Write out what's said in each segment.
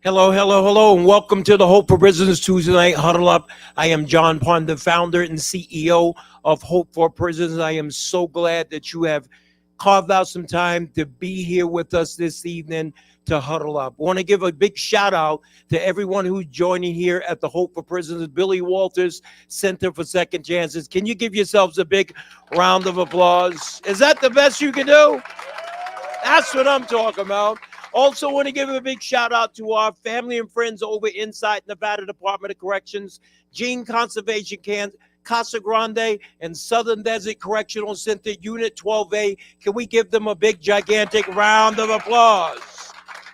Hello, hello, hello, and welcome to the Hope for Prisoners Tuesday Night Huddle Up. I am John Pond, the founder and CEO of Hope for Prisoners. I am so glad that you have carved out some time to be here with us this evening to huddle up. I want to give a big shout out to everyone who's joining here at the Hope for Prisoners Billy Walters Center for Second Chances. Can you give yourselves a big round of applause? Is that the best you can do? That's what I'm talking about. Also want to give a big shout out to our family and friends over inside Nevada Department of Corrections, Gene Conservation Camp, Casa Grande, and Southern Desert Correctional Center, Unit 12A. Can we give them a big, gigantic round of applause?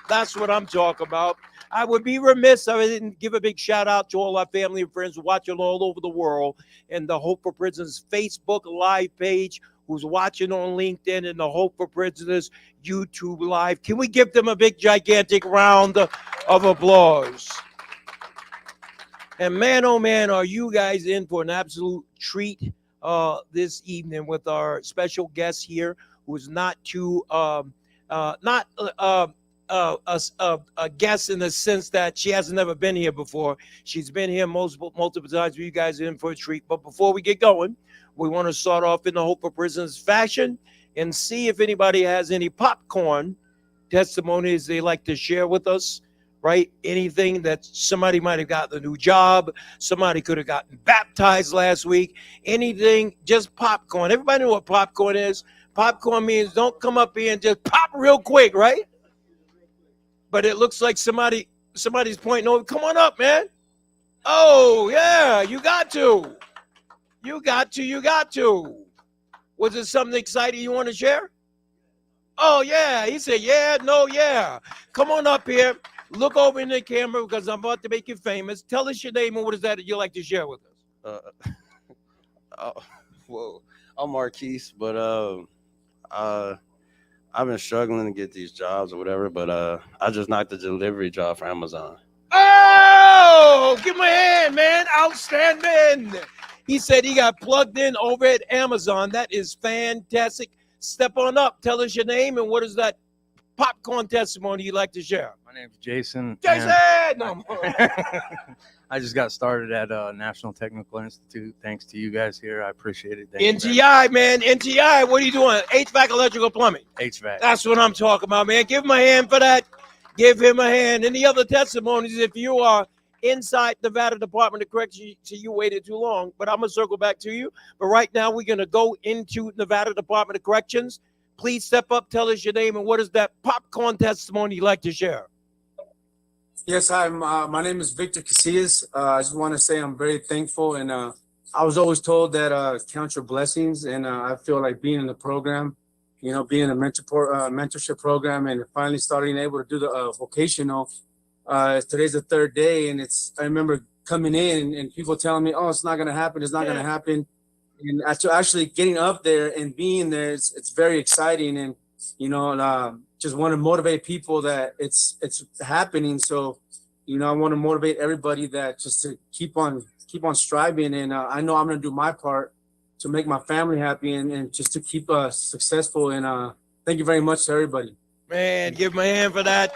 That's what I'm talking about. I would be remiss if I didn't give a big shout out to all our family and friends watching all over the world and the Hope for Prisoners Facebook Live page, who's watching on LinkedIn and the Hope for Prisoners YouTube Live. Can we give them a big, gigantic round of applause? And man, oh man, are you guys in for an absolute treat this evening with our special guest here, who is not too, not a guest in the sense that she hasn't never been here before. She's been here multiple times. You guys are in for a treat. But before we get going, we want to start off in the Hope for Prisoners fashion and see if anybody has any popcorn testimonies they like to share with us, right? Anything that somebody might have gotten a new job, somebody could have gotten baptized last week, anything, just popcorn. Everybody know what popcorn is? Popcorn means don't come up here and just pop real quick, right? But it looks like somebody's pointing over. Come on up, man. Oh, yeah, you got to. You got to. Was it something exciting you want to share? Oh, yeah. He said, yeah, no, yeah. Come on up here. Look over in the camera because I'm about to make you famous. Tell us your name and what is that you like to share with us? Well, I'm Marquise, but I've been struggling to get these jobs or whatever, but I just knocked the delivery job for Amazon. Oh, give him a hand, man. Outstanding. He said he got plugged in over at Amazon. That is fantastic. Step on up. Tell us your name and what is that popcorn testimony you'd like to share? My name's Jason. Jason! No. I just got started at National Technical Institute. Thanks to you guys here. I appreciate it. NTI, man. NTI. What are you doing? HVAC, electrical, plumbing. HVAC. That's what I'm talking about, man. Give him a hand for that. Give him a hand. Any other testimonies if you are inside Nevada Department of Corrections, you waited too long, but I'm going to circle back to you. But right now, we're going to go into Nevada Department of Corrections. Please step up, tell us your name, and what is that popcorn testimony you'd like to share? Yes, hi. My name is Victor Casillas. I just want to say I'm very thankful, and I was always told that count your blessings, and I feel like being in the program, being in a mentorship program, and finally starting able to do the vocational. Today's the third day, and I remember coming in and people telling me, "Oh, it's not gonna happen. It's not gonna happen." And actually getting up there and being there, it's very exciting, and just want to motivate people that it's happening. So, I want to motivate everybody that just to keep on striving, and I know I'm gonna do my part to make my family happy and just to keep us successful. And thank you very much to everybody. Man, give him a hand for that.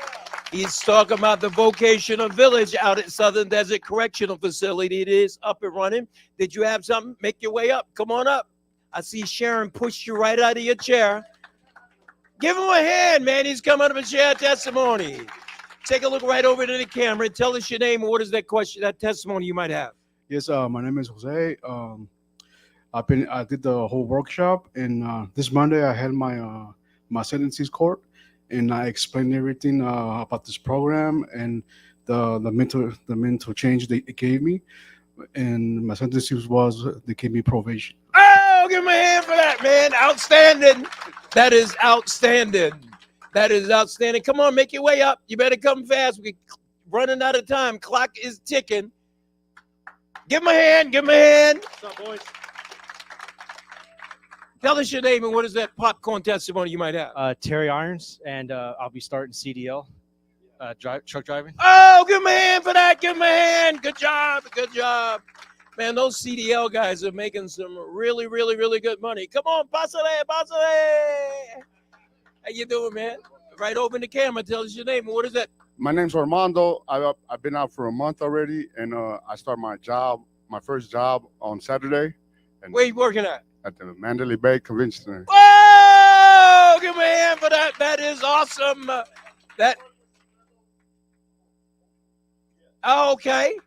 He's talking about the vocational village out at Southern Desert Correctional Facility. It is up and running. Did you have something? Make your way up. Come on up. I see Sharon pushed you right out of your chair. Give him a hand, man. He's coming up and share testimony. Take a look right over to the camera and tell us your name and what is that testimony you might have. Yes, my name is Jose. I did the whole workshop, and this Monday I had my sentences court. And I explained everything about this program and the mental change it gave me. And my sentences was they gave me probation. Oh, give him a hand for that, man. Outstanding. That is outstanding. That is outstanding. Come on, make your way up. You better come fast. We're running out of time. Clock is ticking. Give him a hand. Give him a hand. What's up, boys? Tell us your name and what is that popcorn testimony you might have? Cheri Irons, and I'll be starting CDL, truck driving. Oh, give him a hand for that. Give him a hand. Good job. Good job. Man, those CDL guys are making some really, really, really good money. Come on, pásale. How you doing, man? Right over in the camera. Tell us your name. What is that My name's Armando. I've been out for a month already, and I start my first job on Saturday. And Where you working at? At the Mandalay Bay Convention Center. Whoa! Give me a hand for that. That is awesome. That. Okay.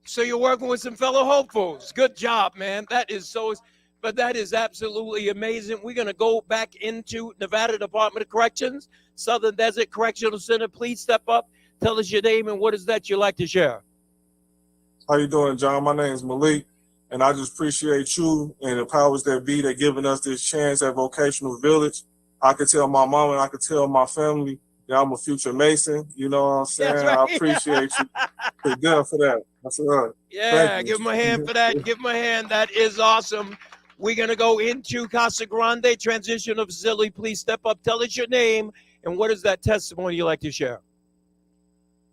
So you're working with some fellow hopefuls. Good job, man. That is so. But that is absolutely amazing. We're going to go back into Nevada Department of Corrections, Southern Desert Correctional Center. Please step up. Tell us your name and what is that you'd like to share. How you doing, John? My name is Malik, and I just appreciate you and the powers that be that giving us this chance at Vocational Village. I could tell my mom and I could tell my family that I'm a future Mason. You know what I'm saying? That's right. I appreciate you for that. That's right. Yeah, give him a hand for that. Give him a hand. That is awesome. We're going to go into Casa Grande Transitional Facility. Please step up. Tell us your name and what is that testimony you'd like to share.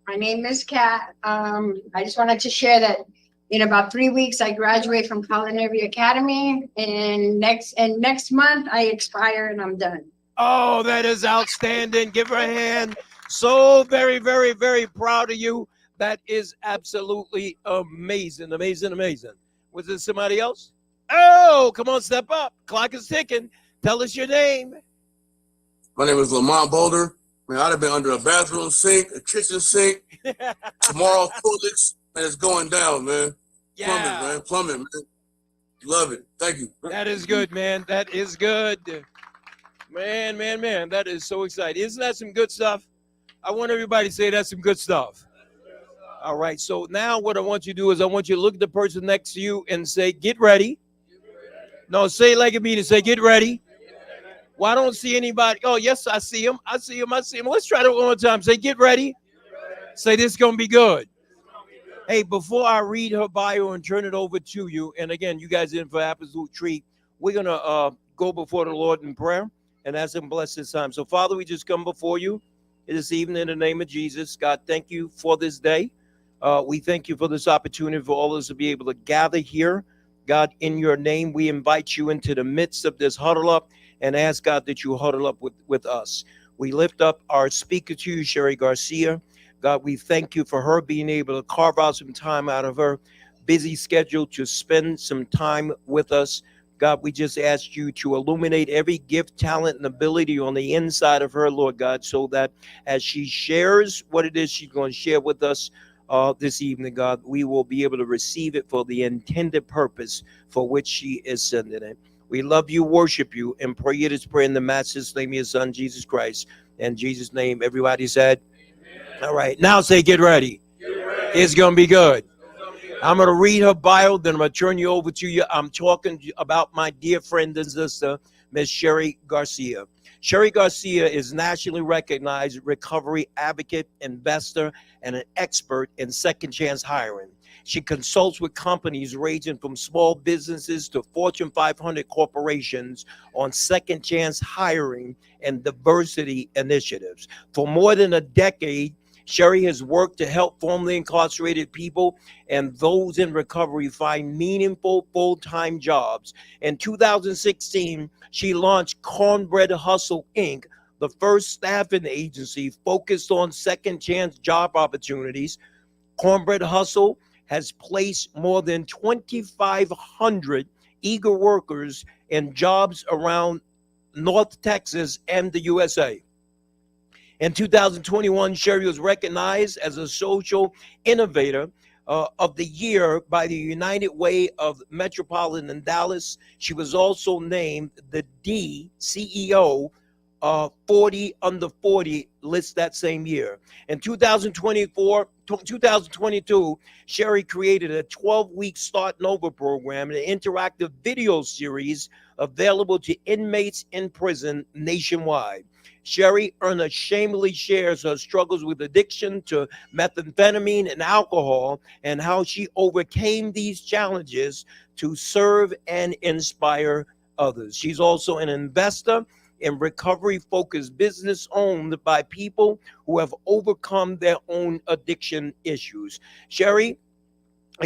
My name is Kat. I just wanted to share that in about 3 weeks, I graduate from Culinary Academy, and next month I expire and I'm done. Oh, that is outstanding. Give her a hand. So very, very, very proud of you. That is absolutely amazing, amazing, amazing. Was there somebody else? Oh, come on, step up. Clock is ticking. Tell us your name. My name is Lamont Boulder. Man, I'd have been under a bathroom sink, a kitchen sink, tomorrow toilets, and it's going down, man. Yeah. Plumbing, man. Plumbing, man. Love it. Thank you. That is good, man. That is good. Man, man, man. That is so exciting. Isn't that some good stuff? I want everybody to say that's some good stuff. All right. So now what I want you to do is I want you to look at the person next to you and say, get ready. No, say it like a meeting. Say, get ready. Well, I don't see anybody. Oh, yes, I see him. I see him. I see him. Let's try it one more time. Say, get ready. Say, this is going to be good. Hey, before I read her bio and turn it over to you, and again, you guys in for absolute treat, we're going to go before the Lord in prayer and ask him bless this time. So, Father, we just come before you this evening in the name of Jesus. God, thank you for this day. We thank you for this opportunity for all of us to be able to gather here. God, in your name, we invite you into the midst of this huddle up and ask God that you huddle up with us. We lift up our speaker to you, Cheri Garcia. God, we thank you for her being able to carve out some time out of her busy schedule to spend some time with us. God, we just ask you to illuminate every gift, talent, and ability on the inside of her, Lord God, so that as she shares what it is she's going to share with us this evening, God, we will be able to receive it for the intended purpose for which she is sending it. We love you, worship you, and pray this prayer in the Master's name of your Son, Jesus Christ. In Jesus' name, everybody said, amen. All right, now say, get ready. It's going to be good. I'm going to read her bio, then I'm going to turn you over to you. I'm talking about my dear friend and sister, Miss Cheri Garcia. Cheri Garcia is nationally recognized recovery advocate, investor, and an expert in second chance hiring. She consults with companies ranging from small businesses to Fortune 500 corporations on second chance hiring and diversity initiatives. For more than a decade, Cheri has worked to help formerly incarcerated people and those in recovery find meaningful full-time jobs. In 2016, she launched Cornbread Hustle, Inc., the first staffing agency focused on second chance job opportunities. Cornbread Hustle has placed more than 2,500 eager workers in jobs around North Texas and the USA. In 2021, Cheri was recognized as a social innovator of the year by the United Way of Metropolitan in Dallas. She was also named the D CEO 40 under 40 list that same year. In 2022, Cheri created a 12-week Starting Over program, an interactive video series available to inmates in prison nationwide. Cheri unashamedly shares her struggles with addiction to methamphetamine and alcohol and how she overcame these challenges to serve and inspire others. She's also an investor in recovery-focused business owned by people who have overcome their own addiction issues. Cheri,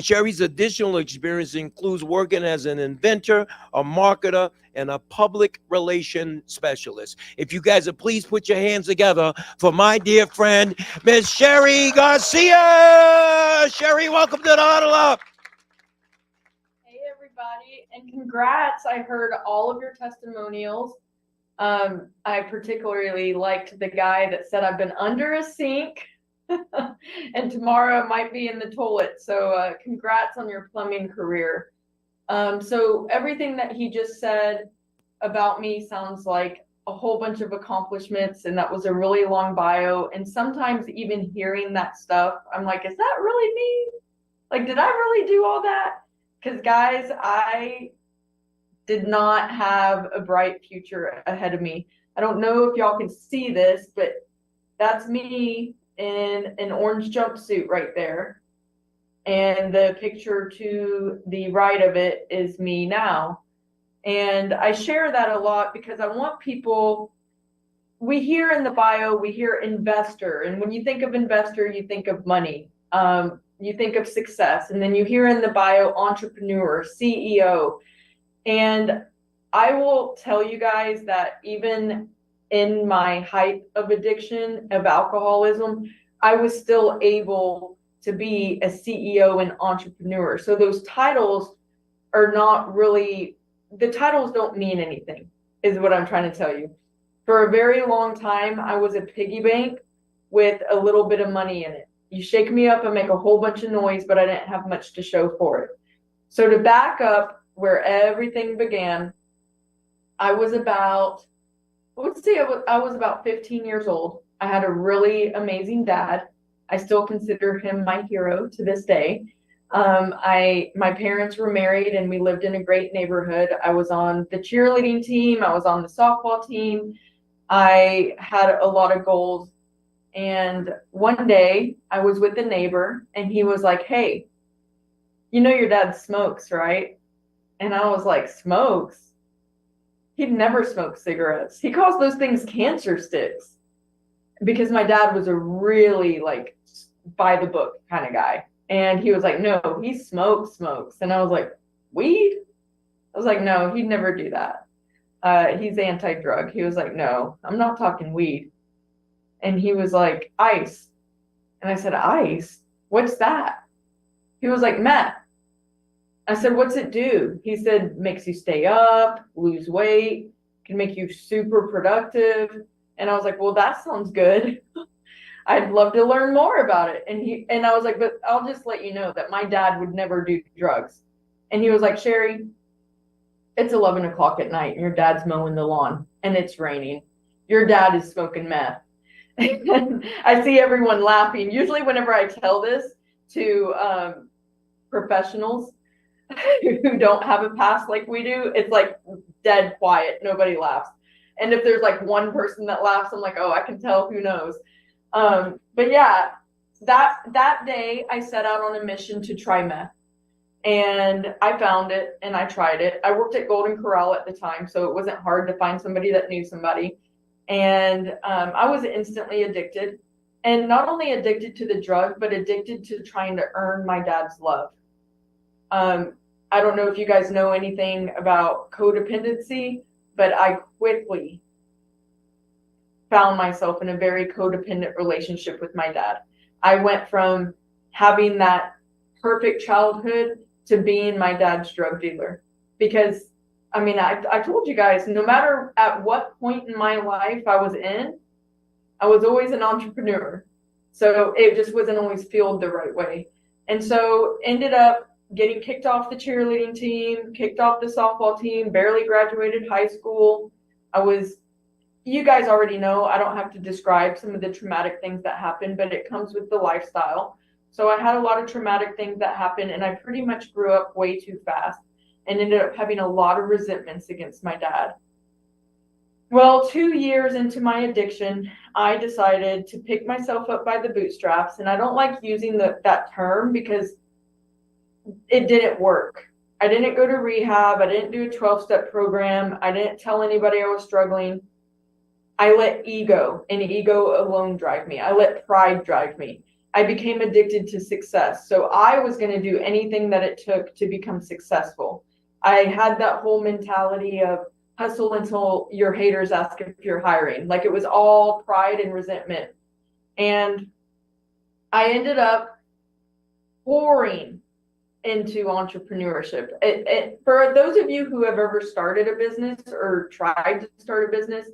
Cheri's additional experience includes working as an inventor, a marketer, and a public relation specialist. If you guys would please put your hands together for my dear friend, Miss Cheri Garcia. Cheri, welcome to the Huddle Up. Hey, everybody, and congrats. I heard all of your testimonials. I particularly liked the guy that said, I've been under a sink and tomorrow I might be in the toilet. So congrats on your plumbing career. So everything that he just said about me sounds like a whole bunch of accomplishments, and that was a really long bio. And sometimes even hearing that stuff, I'm like, is that really me? Like, did I really do all that? Because guys, I did not have a bright future ahead of me. I don't know if y'all can see this, but that's me in an orange jumpsuit right there. And the picture to the right of it is me now. And I share that a lot because I want people, we hear in the bio, we hear investor. And when you think of investor, you think of money. You think of success. And then you hear in the bio, entrepreneur, CEO. And I will tell you guys that even in my height of addiction, of alcoholism, I was still able to be a CEO and entrepreneur. So those titles are not really, the titles don't mean anything, is what I'm trying to tell you. For a very long time, I was a piggy bank with a little bit of money in it. You shake me up and make a whole bunch of noise, but I didn't have much to show for it. So to back up where everything began, I was about, let's say I was about 15 years old. I had a really amazing dad. I still consider him my hero to this day. My parents were married and we lived in a great neighborhood. I was on the cheerleading team. I was on the softball team. I had a lot of goals. And one day I was with a neighbor and he was like, hey, you know your dad smokes, right? And I was like, smokes? He'd never smoked cigarettes. He calls those things cancer sticks. Because my dad was a really like by the book kind of guy. And he was like, no, he smokes. And I was like, weed? I was like, no, he'd never do that. He's anti-drug. He was like, no, I'm not talking weed. And he was like, ice. And I said, ice? What's that? He was like, meth. I said, what's it do? He said, makes you stay up, lose weight, can make you super productive. And I was like, well, that sounds good. I'd love to learn more about it. And I was like, but I'll just let you know that my dad would never do drugs. And he was like, Cheri, it's 11 o'clock at night and your dad's mowing the lawn and it's raining. Your dad is smoking meth. And I see everyone laughing. Usually whenever I tell this to professionals who don't have a past like we do, it's like dead quiet. Nobody laughs. And if there's like one person that laughs, I'm like, oh, I can tell, who knows. But yeah, that day I set out on a mission to try meth. And I found it and I tried it. I worked at Golden Corral at the time, so it wasn't hard to find somebody that knew somebody. And I was instantly addicted. And not only addicted to the drug, but addicted to trying to earn my dad's love. I don't know if you guys know anything about codependency, but I quickly found myself in a very codependent relationship with my dad. I went from having that perfect childhood to being my dad's drug dealer. Because, I mean, I told you guys, no matter at what point in my life I was in, I was always an entrepreneur. So it just wasn't always fueled the right way. And so ended up getting kicked off the cheerleading team, kicked off the softball team, barely graduated high school. You guys already know, I don't have to describe some of the traumatic things that happened, but it comes with the lifestyle. So I had a lot of traumatic things that happened, and I pretty much grew up way too fast and ended up having a lot of resentments against my dad. Well, 2 years into my addiction, I decided to pick myself up by the bootstraps. And I don't like using that term because it didn't work. I didn't go to rehab. I didn't do a 12-step program. I didn't tell anybody I was struggling. I let ego and ego alone drive me. I let pride drive me. I became addicted to success. So I was going to do anything that it took to become successful. I had that whole mentality of hustle until your haters ask if you're hiring. Like, it was all pride and resentment. And I ended up pouring into entrepreneurship. For those of you who have ever started a business or tried to start a business,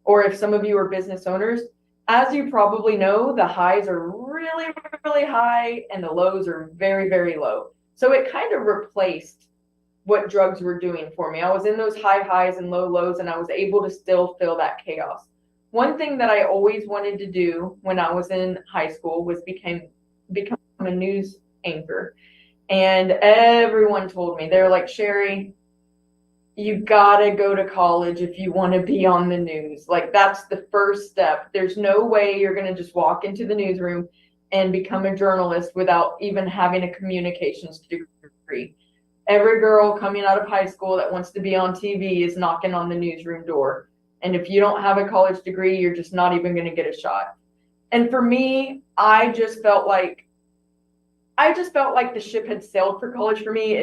or if some of you are business owners, as you probably know, the highs are really, really high and the lows are very, very low. So it kind of replaced what drugs were doing for me. I was in those high highs and low lows, and I was able to still feel that chaos. One thing that I always wanted to do when I was in high school was become a news anchor. And everyone told me, they're like, Cheri, you gotta go to college if you want to be on the news. Like, that's the first step. There's no way you're going to just walk into the newsroom and become a journalist without even having a communications degree. Every girl coming out of high school that wants to be on TV is knocking on the newsroom door. And if you don't have a college degree, you're just not even going to get a shot. And for me, I just felt like the ship had sailed for college for me.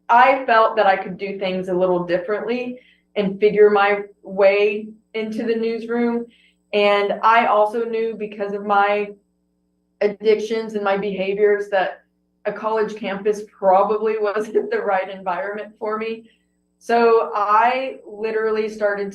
I felt that I could do things a little differently and figure my way into the newsroom. And I also knew, because of my addictions and my behaviors, that a college campus probably wasn't the right environment for me. So I literally started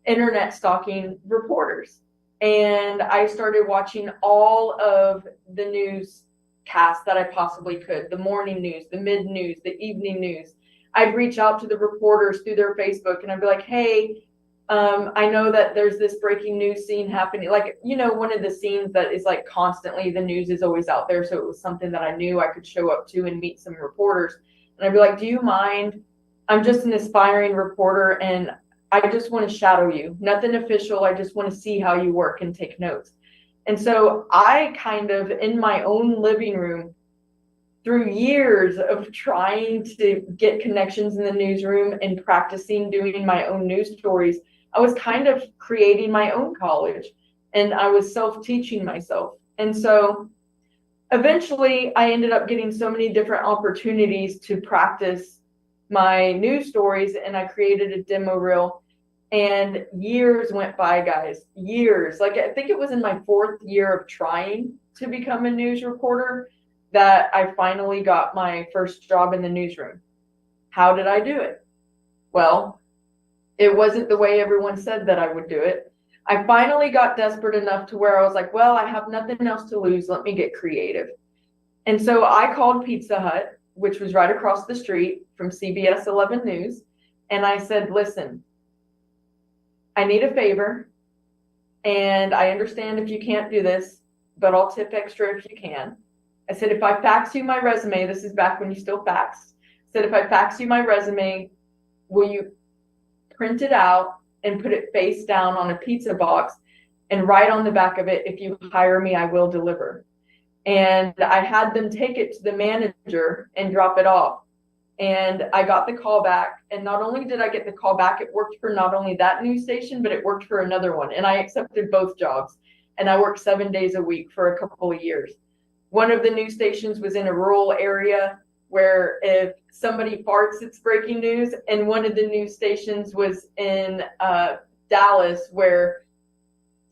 internet stalking reporters. And I started watching all of the newscasts that I possibly could, the morning news, the mid news, the evening news. I'd reach out to the reporters through their Facebook and I'd be like, hey, I know that there's this breaking news scene happening. Like, one of the scenes that is like constantly, the news is always out there. So it was something that I knew I could show up to and meet some reporters. And I'd be like, do you mind? I'm just an aspiring reporter and I just want to shadow you. Nothing official. I just want to see how you work and take notes. And so I kind of, in my own living room, through years of trying to get connections in the newsroom and practicing doing my own news stories, I was kind of creating my own college, and I was self-teaching myself. And so eventually I ended up getting so many different opportunities to practice my news stories, and I created a demo reel. And years went by, guys, years. Like, I think it was in my 4th year of trying to become a news reporter that I finally got my first job in the newsroom. How did I do it? Well, it wasn't the way everyone said that I would do it. I finally got desperate enough to where I was like, well, I have nothing else to lose. Let me get creative. And so I called Pizza Hut, which was right across the street from CBS 11 News. And I said, listen, I need a favor. And I understand if you can't do this, but I'll tip extra if you can. I said, if I fax you my resume, this is back when you still faxed. I said, if I fax you my resume, will you print it out and put it face down on a pizza box and write on the back of it, if you hire me, I will deliver. And I had them take it to the manager and drop it off. And I got the call back. And not only did I get the call back, it worked for not only that news station, but it worked for another one. And I accepted both jobs. And I worked 7 days a week for a couple of years. One of the news stations was in a rural area where if somebody farts, it's breaking news. And one of the news stations was in Dallas, where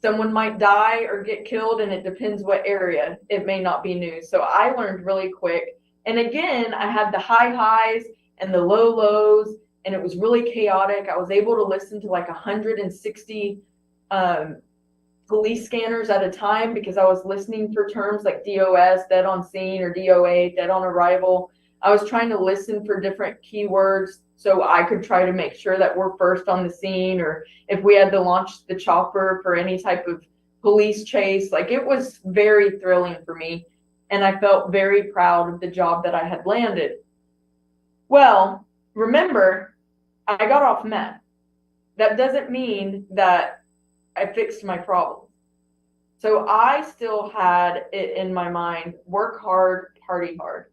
someone might die or get killed, and it depends what area. It may not be news. So I learned really quick. And again, I had the high highs and the low lows, and it was really chaotic. I was able to listen to like 160 police scanners at a time, because I was listening for terms like DOS, dead on scene, or DOA, dead on arrival. I was trying to listen for different keywords so I could try to make sure that we're first on the scene, or if we had to launch the chopper for any type of police chase. Like, it was very thrilling for me, and I felt very proud of the job that I had landed. Well, remember, I got off meth. That doesn't mean that I fixed my problem. So I still had it in my mind, work hard, party hard.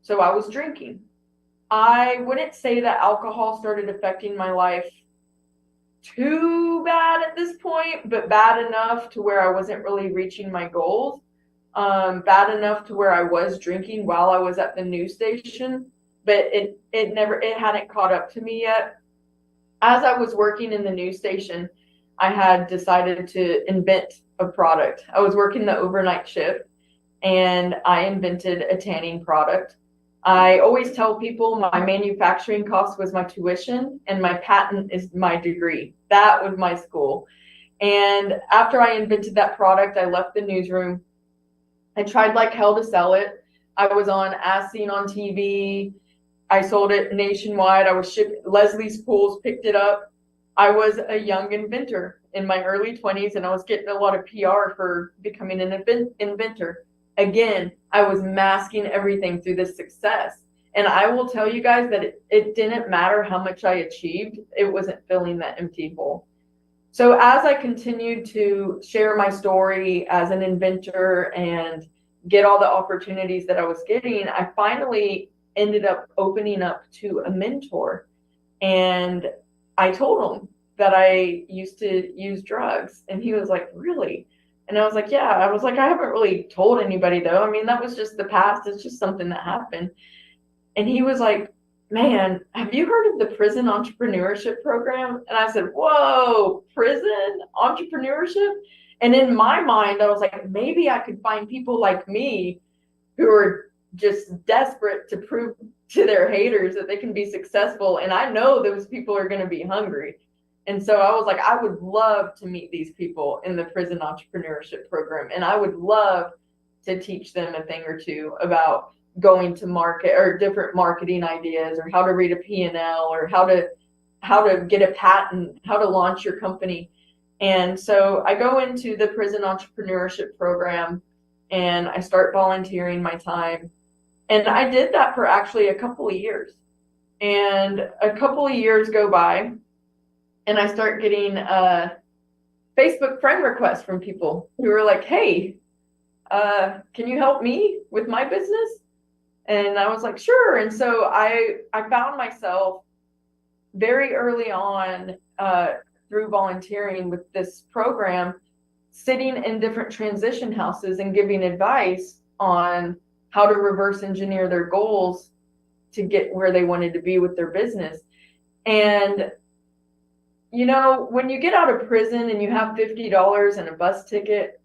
So I was drinking. I wouldn't say that alcohol started affecting my life too bad at this point, but bad enough to where I wasn't really reaching my goals. bad enough to where I was drinking while I was at the news station, but it hadn't caught up to me yet. As I was working in the news station, I had decided to invent a product. I was working the overnight shift and I invented a tanning product. I always tell people my manufacturing cost was my tuition and my patent is my degree. That was my school. And after I invented that product, I left the newsroom. I tried like hell to sell it. I was on As Seen on TV. I sold it nationwide. I was shipped. Leslie's Pools picked it up. I was a young inventor in my early 20s, and I was getting a lot of PR for becoming an inventor. Again, I was masking everything through this success. And I will tell you guys that it didn't matter how much I achieved. It wasn't filling that empty hole. So as I continued to share my story as an inventor and get all the opportunities that I was getting, I finally ended up opening up to a mentor. And I told him that I used to use drugs. And he was like, really? And I was like, yeah. I was like, I haven't really told anybody though. I mean, that was just the past. It's just something that happened. And he was like, man, have you heard of the prison entrepreneurship program? And I said, whoa, prison entrepreneurship? And in my mind, I was like, maybe I could find people like me who are just desperate to prove to their haters that they can be successful. And I know those people are going to be hungry. And so I was like, I would love to meet these people in the prison entrepreneurship program. And I would love to teach them a thing or two about going to market or different marketing ideas, or how to read a P&L, or how to get a patent, how to launch your company. And so I go into the prison entrepreneurship program and I start volunteering my time. And I did that for actually a couple of years. And a couple of years go by and I start getting Facebook friend requests from people who are like, hey, can you help me with my business? And I was like, sure. And so I found myself very early on through volunteering with this program, sitting in different transition houses and giving advice on how to reverse engineer their goals to get where they wanted to be with their business. And, you know, when you get out of prison and you have $50 and a bus ticket,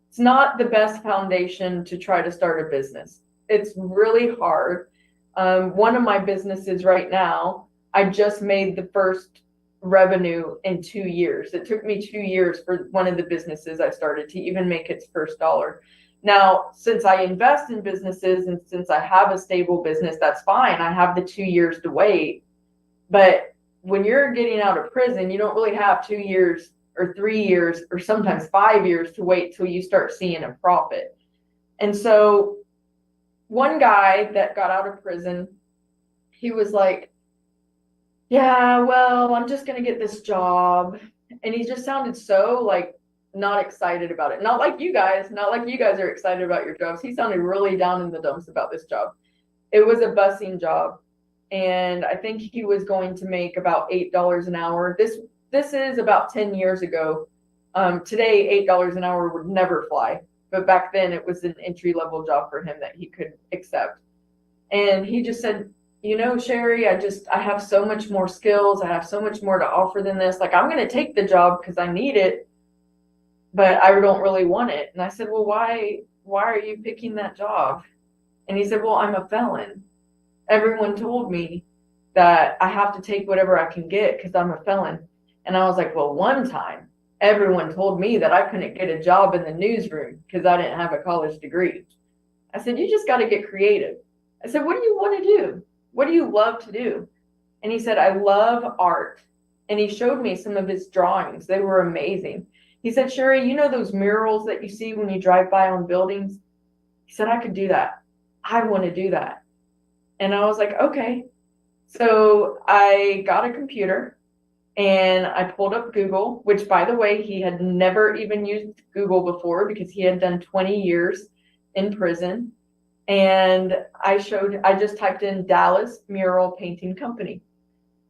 it's not the best foundation to try to start a business. It's really hard. One of my businesses right now, I just made the first revenue in 2 years. It took me 2 years for one of the businesses I started to even make its first dollar. Now, since I invest in businesses and since I have a stable business, that's fine. I have the 2 years to wait. But when you're getting out of prison, you don't really have 2 years or 3 years or sometimes 5 years to wait till you start seeing a profit. And so one guy that got out of prison, he was like, yeah, well, I'm just going to get this job. And he just sounded so like not excited about it. Not like you guys are excited about your jobs. He sounded really down in the dumps about this job. It was a busing job. And I think he was going to make about $8 an hour. This is about 10 years ago. Today, $8 an hour would never fly. But back then it was an entry-level job for him that he could accept. And he just said, you know, Cheri, I have so much more skills. I have so much more to offer than this. Like, I'm going to take the job because I need it, but I don't really want it. And I said, well, why are you picking that job? And he said, well, I'm a felon. Everyone told me that I have to take whatever I can get because I'm a felon. And I was like, well, one time everyone told me that I couldn't get a job in the newsroom because I didn't have a college degree. I said, you just got to get creative. I said, what do you want to do? What do you love to do? And he said, I love art. And he showed me some of his drawings. They were amazing. He said, Cheri, you know those murals that you see when you drive by on buildings? He said, I could do that. I want to do that. And I was like, okay. So I got a computer and I pulled up Google, which, by the way, he had never even used Google before because he had done 20 years in prison. And I just typed in Dallas Mural Painting Company.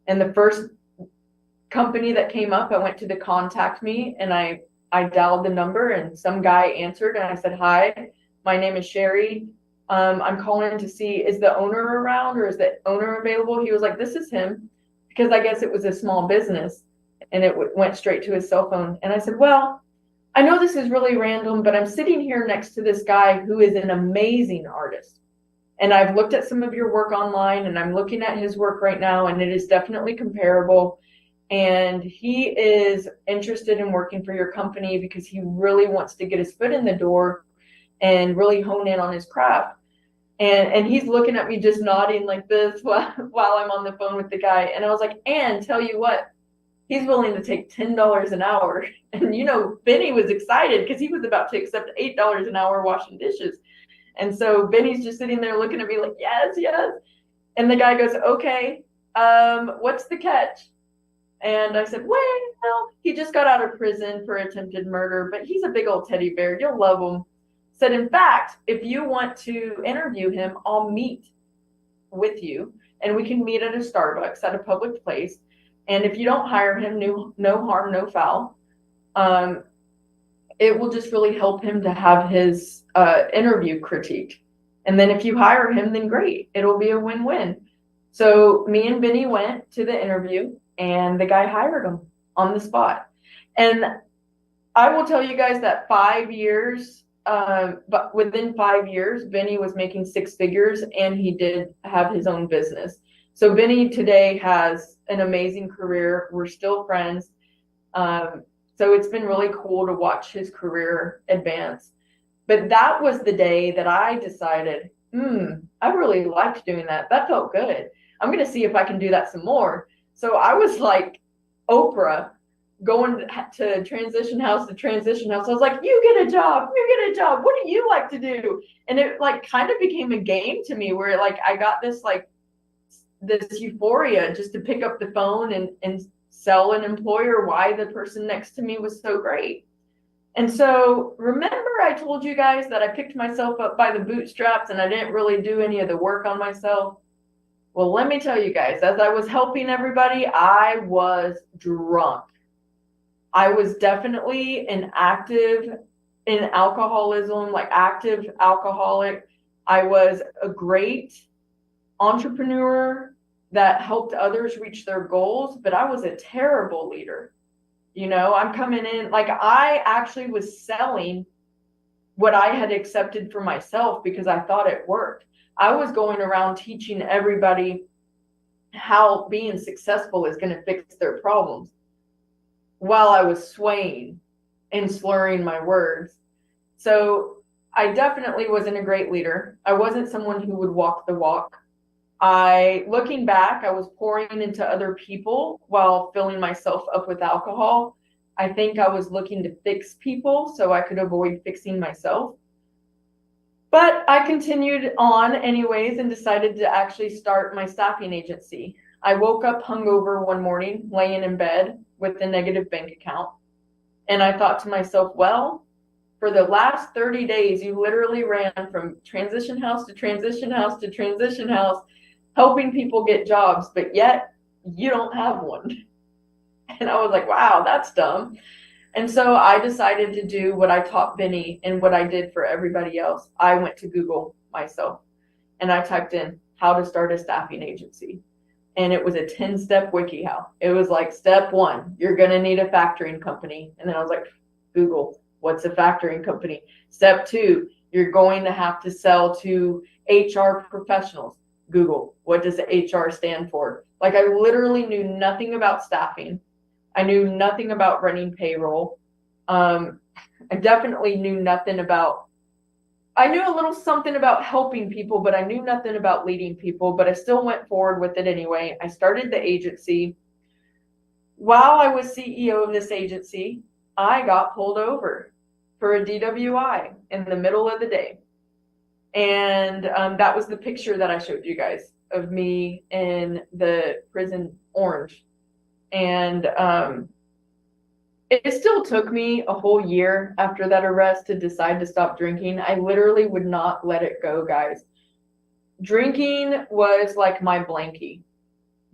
And the first company that came up, I went to the contact me and I dialed the number and some guy answered and I said, hi, My name is Cheri. I'm calling to see, is the owner around or is the owner available? He was like, this is him, because I guess it was a small business, and it went straight to his cell phone. And I said, well, I know this is really random, but I'm sitting here next to this guy who is an amazing artist. And I've looked at some of your work online, and I'm looking at his work right now, and it is definitely comparable. And he is interested in working for your company because he really wants to get his foot in the door and really hone in on his craft. And he's looking at me just nodding like this while I'm on the phone with the guy. And I was like, and tell you what, he's willing to take $10 an hour. And, you know, Benny was excited because he was about to accept $8 an hour washing dishes. And so Benny's just sitting there looking at me like, yes, yes. And the guy goes, okay, what's the catch? And I said, well, he just got out of prison for attempted murder, but he's a big old teddy bear. You'll love him. Said, in fact, if you want to interview him, I'll meet with you, and we can meet at a Starbucks at a public place. And if you don't hire him, no harm, no foul. It will just really help him to have his interview critiqued. And then if you hire him, then great. It'll be a win-win. So me and Benny went to the interview, and the guy hired him on the spot. And I will tell you guys that 5 years, but within 5 years, Benny was making 6 figures, and he did have his own business. So Benny today has an amazing career. We're still friends. So it's been really cool to watch his career advance. But that was the day that I decided, I really liked doing that. That felt good. I'm going to see if I can do that some more. So I was like Oprah, going to transition house to transition house. I was like, you get a job, you get a job. What do you like to do? And it like kind of became a game to me where like I got this euphoria just to pick up the phone and sell an employer why the person next to me was so great. And so remember I told you guys that I picked myself up by the bootstraps and I didn't really do any of the work on myself? Well, let me tell you guys, as I was helping everybody, I was drunk. I was definitely in alcoholism, like active alcoholic. I was a great entrepreneur that helped others reach their goals, but I was a terrible leader. You know, I'm coming in, like I actually was selling what I had accepted for myself because I thought it worked. I was going around teaching everybody how being successful is going to fix their problems while I was swaying and slurring my words. So I definitely wasn't a great leader. I wasn't someone who would walk the walk. Looking back, I was pouring into other people while filling myself up with alcohol. I think I was looking to fix people so I could avoid fixing myself. But I continued on anyways and decided to actually start my staffing agency. I woke up hungover one morning, laying in bed with a negative bank account. And I thought to myself, well, for the last 30 days, you literally ran from transition house to transition house to transition house, helping people get jobs, but yet you don't have one. And I was like, wow, that's dumb. And so I decided to do what I taught Benny and what I did for everybody else. I went to Google myself and I typed in how to start a staffing agency. And it was a 10-step WikiHow. It was like, step 1, you're going to need a factoring company. And then I was like, Google, what's a factoring company? Step 2, you're going to have to sell to HR professionals. Google, what does HR stand for? Like I literally knew nothing about staffing. I knew nothing about running payroll. I definitely knew nothing about, I knew a little something about helping people, but I knew nothing about leading people, but I still went forward with it anyway. I started the agency. While I was CEO of this agency, I got pulled over for a DWI in the middle of the day. And that was the picture that I showed you guys of me in the prison orange. And it still took me a whole year after that arrest to decide to stop drinking. I literally would not let it go, guys. Drinking was like my blankie.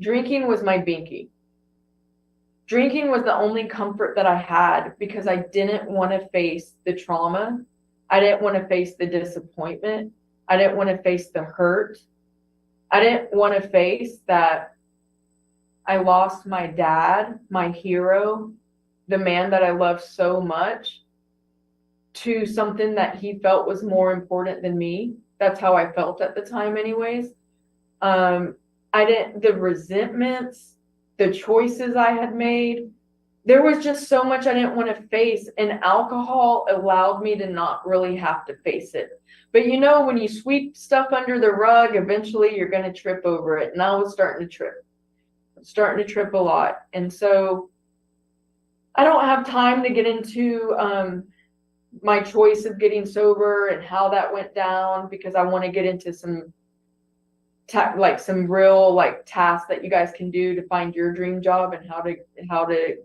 Drinking was my binky. Drinking was the only comfort that I had because I didn't want to face the trauma. I didn't want to face the disappointment. I didn't want to face the hurt. I didn't want to face that I lost my dad, my hero, the man that I loved so much, to something that he felt was more important than me. That's how I felt at the time anyways. The resentments, the choices I had made, there was just so much I didn't want to face, and alcohol allowed me to not really have to face it. But you know, when you sweep stuff under the rug, eventually you're going to trip over it. And I was starting to trip a lot. And so I don't have time to get into my choice of getting sober and how that went down, because I want to get into some real tasks that you guys can do to find your dream job and how to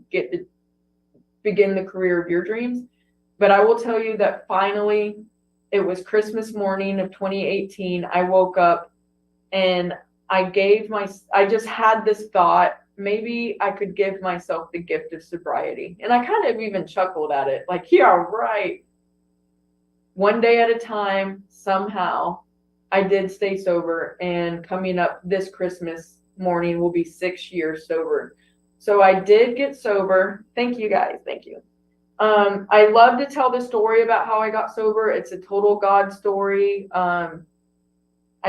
begin the career of your dreams. But I will tell you that finally, it was Christmas morning of 2018. I woke up and I just had this thought, maybe I could give myself the gift of sobriety. And I kind of even chuckled at it, like, yeah, right. One day at a time, somehow, I did stay sober, and coming up this Christmas morning will be 6 years sober. So I did get sober. Thank you guys. Thank you. I love to tell the story about how I got sober. It's a total God story. I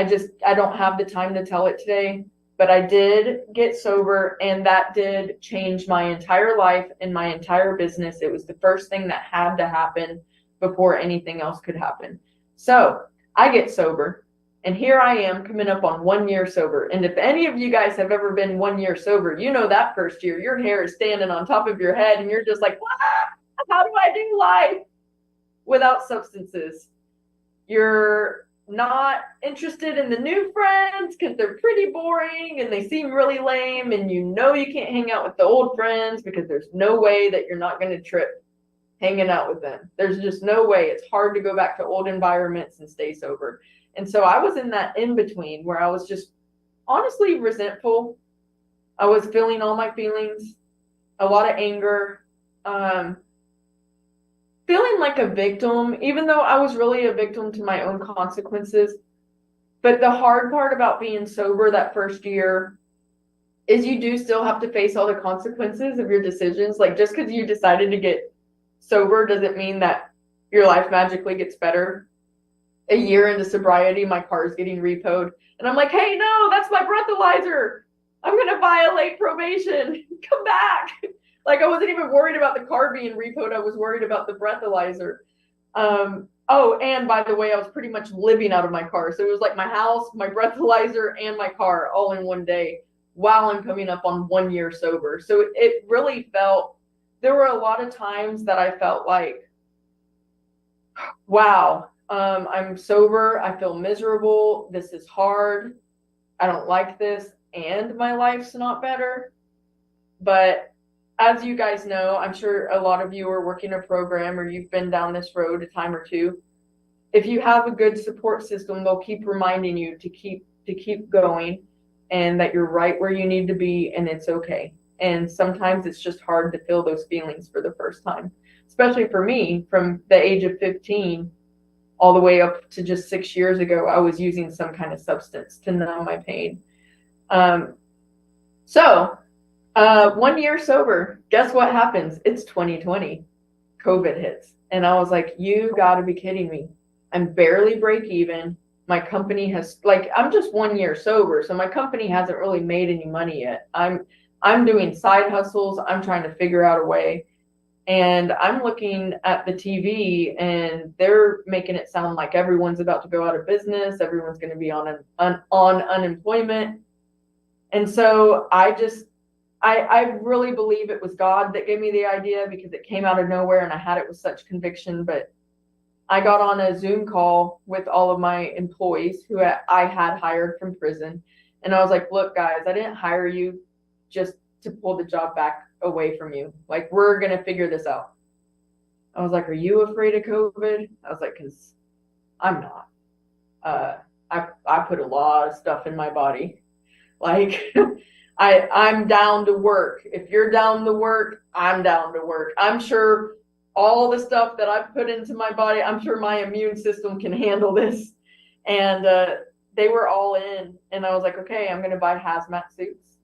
don't have the time to tell it today, but I did get sober, and that did change my entire life and my entire business. It was the first thing that had to happen before anything else could happen. So I get sober, and here I am coming up on 1 year sober. And if any of you guys have ever been 1 year sober, you know that first year, your hair is standing on top of your head, and you're just like, what? How do I do life without substances? You're not interested in the new friends because they're pretty boring and they seem really lame, and you know you can't hang out with the old friends because there's no way that you're not going to trip hanging out with them. There's just no way. It's hard to go back to old environments and stay sober. And so I was in that in between where I was just honestly resentful. I was feeling all my feelings, a lot of anger, feeling like a victim, even though I was really a victim to my own consequences. But the hard part about being sober that first year is you do still have to face all the consequences of your decisions. Like, just because you decided to get sober doesn't mean that your life magically gets better. A year into sobriety, my car is getting repoed, and I'm like, hey, no, that's my breathalyzer. I'm going to violate probation. Come back. Like, I wasn't even worried about the car being repoed. I was worried about the breathalyzer. Oh, and by the way, I was pretty much living out of my car. So it was like my house, my breathalyzer, and my car all in one day while I'm coming up on 1 year sober. So it really felt, there were a lot of times that I felt like, wow, I'm sober. I feel miserable. This is hard. I don't like this. And my life's not better. But as you guys know, I'm sure a lot of you are working a program or you've been down this road a time or two. If you have a good support system, they'll keep reminding you to keep going, and that you're right where you need to be, and it's okay. And sometimes it's just hard to feel those feelings for the first time, especially for me. From the age of 15 all the way up to just 6 years ago, I was using some kind of substance to numb my pain. 1 year sober, guess what happens? It's 2020. COVID hits. And I was like, you gotta be kidding me. I'm barely break even. My company has, I'm just 1 year sober, so my company hasn't really made any money yet. I'm doing side hustles. I'm trying to figure out a way. And I'm looking at the TV, and they're making it sound like everyone's about to go out of business. Everyone's going to be on unemployment. And so I really believe it was God that gave me the idea, because it came out of nowhere and I had it with such conviction. But I got on a Zoom call with all of my employees who I had hired from prison. And I was like, look, guys, I didn't hire you just to pull the job back away from you. Like, we're going to figure this out. I was like, are you afraid of COVID? I was like, because I'm not. I put a lot of stuff in my body. Like, I'm down to work. If you're down to work, I'm down to work. I'm sure all the stuff that I've put into my body. I'm sure my immune system can handle this. And they were all in. And I was like, okay, I'm going to buy hazmat suits.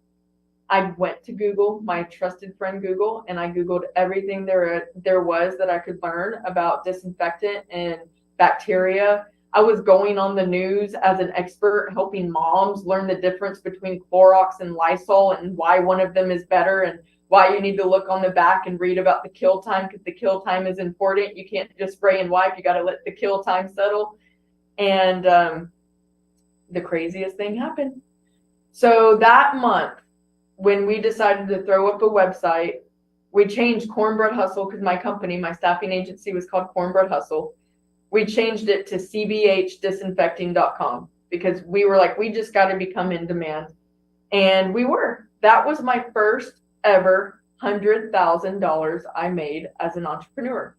I went to Google, my trusted friend Google, and I Googled everything there was that I could learn about disinfectant and bacteria. I was going on the news as an expert, helping moms learn the difference between Clorox and Lysol and why one of them is better and why you need to look on the back and read about the kill time, because the kill time is important. You can't just spray and wipe. You got to let the kill time settle. And the craziest thing happened. So that month, when we decided to throw up a website, we changed Cornbread Hustle, because my company, my staffing agency, was called Cornbread Hustle. We changed it to cbhdisinfecting.com because we were like, we just got to become in demand. And we were. That was my first ever $100,000 I made as an entrepreneur.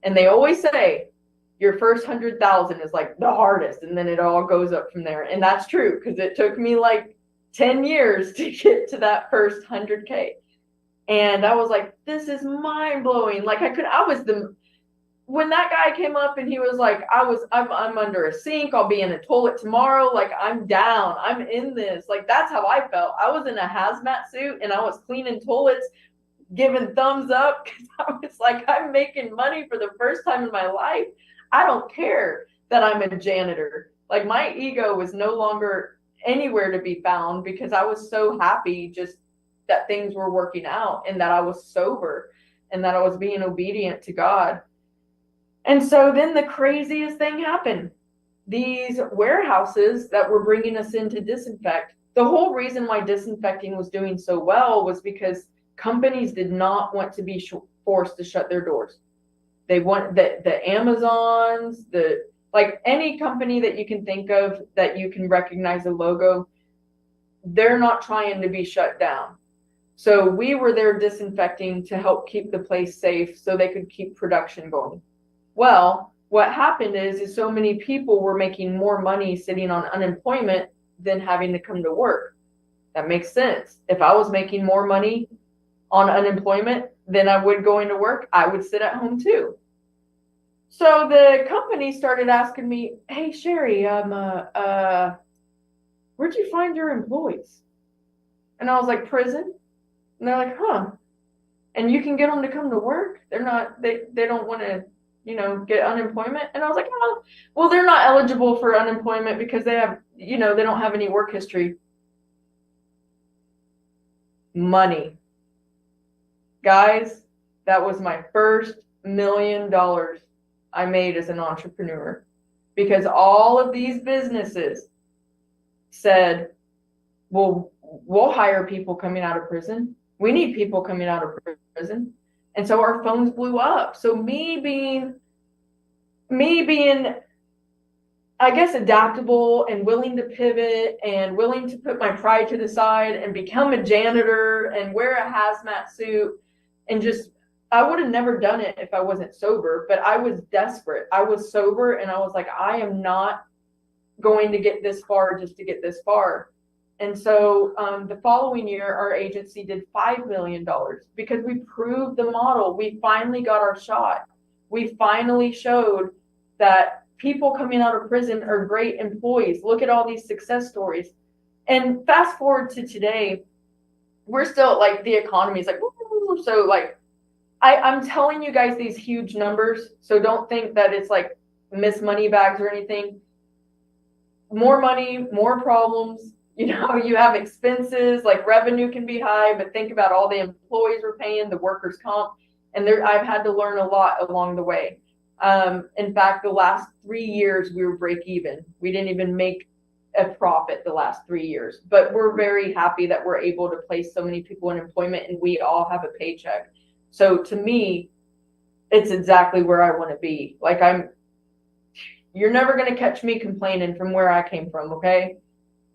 And they always say your first 100,000 is like the hardest, and then it all goes up from there. And that's true, because it took me like 10 years to get to that first 100K. And I was like, this is mind blowing. Like when that guy came up and he was like, I'm under a sink. I'll be in a toilet tomorrow. Like, I'm down. I'm in this. Like, that's how I felt. I was in a hazmat suit and I was cleaning toilets, giving thumbs up, because I was like, I'm making money for the first time in my life. I don't care that I'm a janitor. Like, my ego was no longer anywhere to be found, because I was so happy just that things were working out and that I was sober and that I was being obedient to God. And so then the craziest thing happened. These warehouses that were bringing us in to disinfect, the whole reason why disinfecting was doing so well was because companies did not want to be forced to shut their doors. They want the Amazons, like any company that you can think of that you can recognize a logo, they're not trying to be shut down. So we were there disinfecting to help keep the place safe so they could keep production going. Well, what happened is so many people were making more money sitting on unemployment than having to come to work. That makes sense. If I was making more money on unemployment than I would going to work, I would sit at home too. So the company started asking me, hey, Cheri, where'd you find your employees? And I was like, prison. And they're like, huh. And you can get them to come to work? They don't want to, get unemployment. And I was like, oh, well, they're not eligible for unemployment because they have, they don't have any work history. Money. Guys, that was my first $1 million I made as an entrepreneur, because all of these businesses said, well, we'll hire people coming out of prison. We need people coming out of prison. And so our phones blew up. So me being, I guess, adaptable and willing to pivot and willing to put my pride to the side and become a janitor and wear a hazmat suit, and just, I would have never done it if I wasn't sober, but I was desperate. I was sober and I was like, I am not going to get this far just to get this far. And so the following year, our agency did $5 million because we proved the model. We finally got our shot. We finally showed that people coming out of prison are great employees. Look at all these success stories. And fast forward to today, we're still like, the economy is like, woo, so like, I'm telling you guys these huge numbers. So don't think that it's like Miss Money Bags or anything. More money, more problems. You have expenses, like revenue can be high, but think about all the employees we're paying, the workers' comp, and I've had to learn a lot along the way. In fact, the last 3 years we were break even. We didn't even make a profit the last 3 years, but we're very happy that we're able to place so many people in employment and we all have a paycheck. So to me, it's exactly where I want to be. Like you're never going to catch me complaining from where I came from. Okay.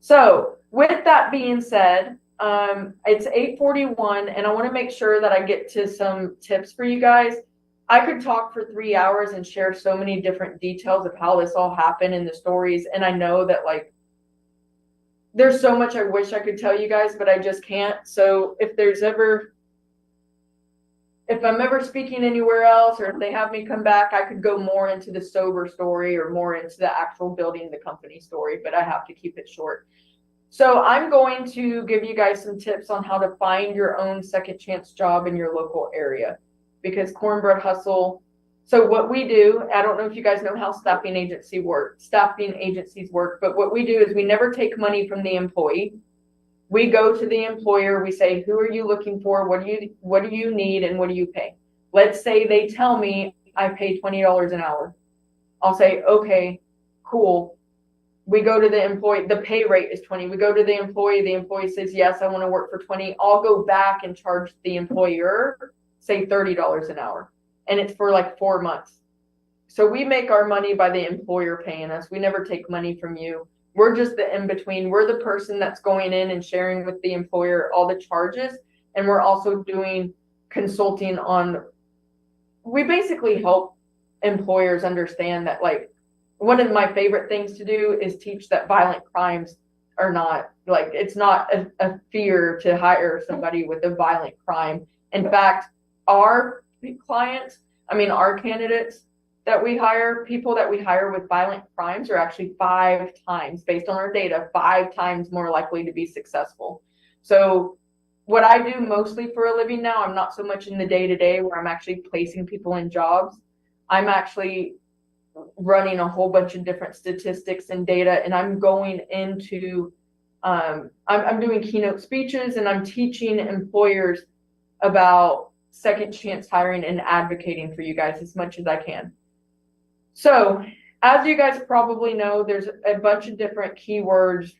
So with that being said, it's 8:41 and I want to make sure that I get to some tips for you guys. I could talk for 3 hours and share so many different details of how this all happened in the stories. And I know that like, there's so much I wish I could tell you guys, but I just can't. So if if I'm ever speaking anywhere else, or if they have me come back, I could go more into the sober story or more into the actual building the company story, but I have to keep it short. So I'm going to give you guys some tips on how to find your own second chance job in your local area, because Cornbread Hustle. So what we do, I don't know if you guys know how staffing agencies work, but what we do is we never take money from the employee. We go to the employer, we say, who are you looking for? What do you need? And what do you pay? Let's say they tell me I pay $20 an hour. I'll say, okay, cool. We go to the employee, the pay rate is 20. We go to the employee says, yes, I want to work for 20. I'll go back and charge the employer, say $30 an hour. And it's for like 4 months. So we make our money by the employer paying us. We never take money from you. We're just the in-between. We're the person that's going in and sharing with the employer all the charges. And we're also doing consulting on, we basically help employers understand that, like, one of my favorite things to do is teach that violent crimes are not, like, it's not a fear to hire somebody with a violent crime. In fact, our clients, our candidates that we hire, people that we hire with violent crimes are actually 5 times, based on our data, 5 times more likely to be successful. So what I do mostly for a living now, I'm not so much in the day-to-day where I'm actually placing people in jobs. I'm actually running a whole bunch of different statistics and data, and I'm going into, I'm doing keynote speeches, and I'm teaching employers about second chance hiring and advocating for you guys as much as I can. So as you guys probably know, there's a bunch of different keywords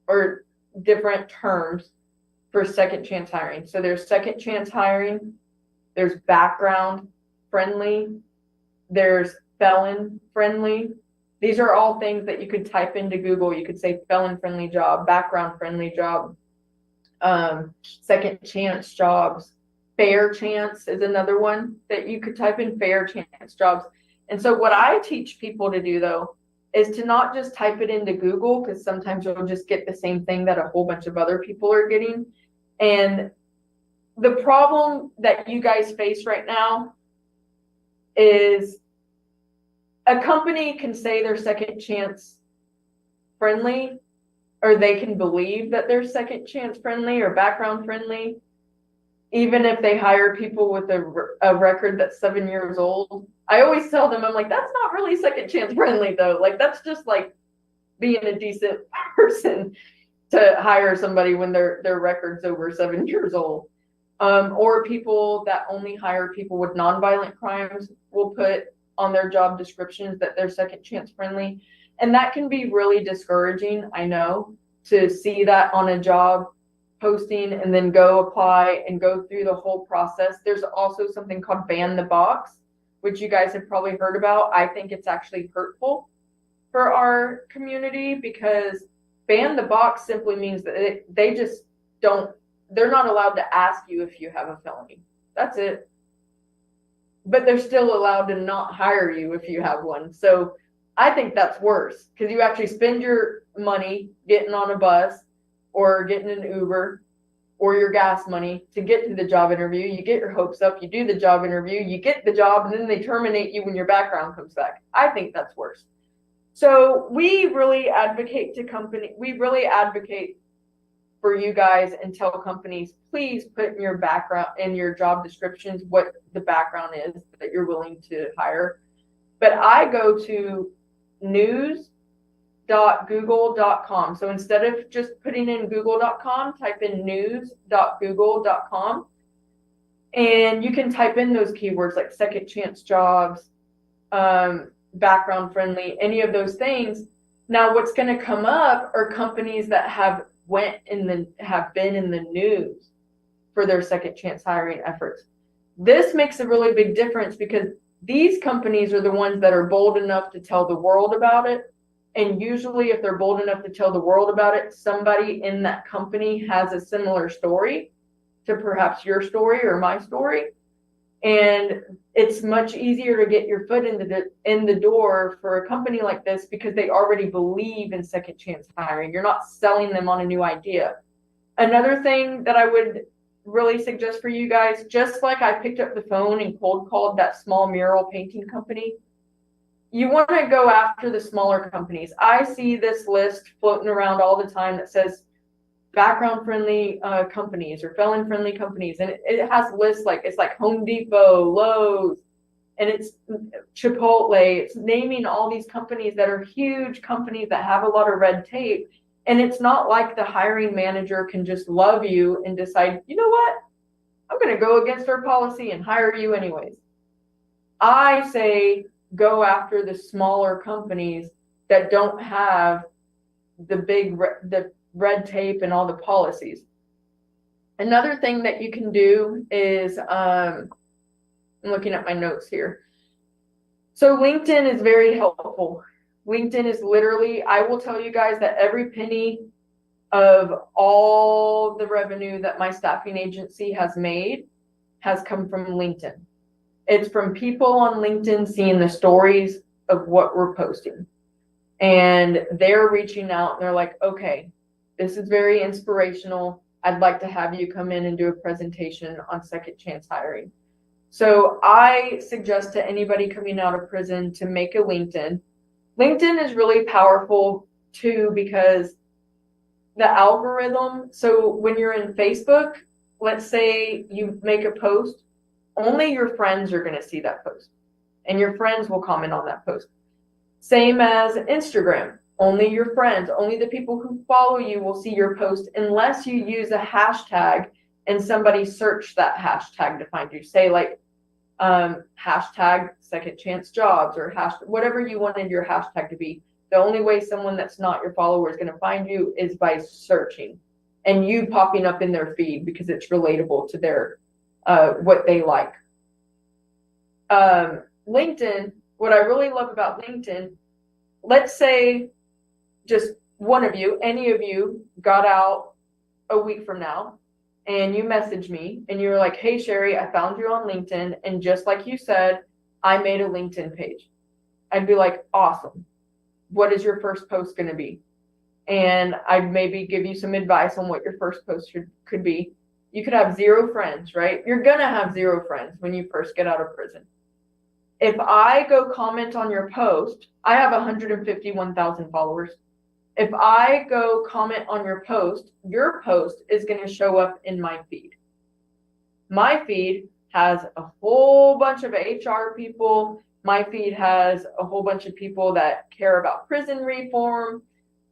or different terms for second chance hiring. So there's second chance hiring, there's background friendly, there's felon friendly. These are all things that you could type into Google. You could say felon friendly job, background friendly job, second chance jobs. Fair chance is another one that you could type in, fair chance jobs. And so what I teach people to do, though, is to not just type it into Google, because sometimes you'll just get the same thing that a whole bunch of other people are getting. And the problem that you guys face right now is a company can say they're second chance friendly, or they can believe that they're second chance friendly or background friendly, even if they hire people with a record that's 7 years old. I always tell them, I'm like, that's not really second chance friendly, though. Like, that's just like being a decent person to hire somebody when their record's over 7 years old. Or people that only hire people with nonviolent crimes will put on their job descriptions that they're second chance friendly. And that can be really discouraging, I know, to see that on a job posting and then go apply and go through the whole process. There's also something called ban the box, which you guys have probably heard about. I think it's actually hurtful for our community, because ban the box simply means that they're not allowed to ask you if you have a felony. That's it. But they're still allowed to not hire you if you have one. So I think that's worse, because you actually spend your money getting on a bus or getting an Uber or your gas money to get to the job interview. You get your hopes up, you do the job interview, you get the job, and then they terminate you when your background comes back. I think that's worse. So we really advocate for you guys and tell companies, please put in your background, in your job descriptions, what the background is that you're willing to hire. But I go to news.google.com. So instead of just putting in google.com, type in news.google.com. And you can type in those keywords like second chance jobs, background friendly, any of those things. Now, what's going to come up are companies that have been in the news for their second chance hiring efforts. This makes a really big difference, because these companies are the ones that are bold enough to tell the world about it. And usually if they're bold enough to tell the world about it, somebody in that company has a similar story to perhaps your story or my story. And it's much easier to get your foot in the door for a company like this, because they already believe in second chance hiring. You're not selling them on a new idea. Another thing that I would really suggest for you guys, just like I picked up the phone and cold called that small mural painting company, you want to go after the smaller companies. I see this list floating around all the time that says background friendly companies or felon friendly companies. And it has lists like, it's like Home Depot, Lowe's, and it's Chipotle. It's naming all these companies that are huge companies that have a lot of red tape. And it's not like the hiring manager can just love you and decide, you know what, I'm going to go against our policy and hire you anyways. I say go after the smaller companies that don't have the the red tape and all the policies. Another thing that you can do is, I'm looking at my notes here. So LinkedIn is very helpful. LinkedIn is literally, I will tell you guys that every penny of all the revenue that my staffing agency has made has come from LinkedIn. It's from people on LinkedIn seeing the stories of what we're posting. And they're reaching out and they're like, okay, this is very inspirational. I'd like to have you come in and do a presentation on second chance hiring. So I suggest to anybody coming out of prison to make a LinkedIn. LinkedIn is really powerful too, because the algorithm, so when you're in Facebook, let's say you make a post, only your friends are going to see that post and your friends will comment on that post. Same as Instagram, only your friends, only the people who follow you will see your post unless you use a hashtag and somebody search that hashtag to find you. Say like hashtag second chance jobs or hashtag, whatever you wanted your hashtag to be. The only way someone that's not your follower is going to find you is by searching and you popping up in their feed because it's relatable to their what they like. LinkedIn, what I really love about LinkedIn, let's say just one of you, any of you got out a week from now and you message me and you're like, hey, Cheri, I found you on LinkedIn. And just like you said, I made a LinkedIn page. I'd be like, awesome. What is your first post going to be? And I'd maybe give you some advice on what your first post could be. You could have 0 friends, right? You're going to have 0 friends when you first get out of prison. If I go comment on your post, I have 151,000 followers. If I go comment on your post is going to show up in my feed. My feed has a whole bunch of HR people. My feed has a whole bunch of people that care about prison reform.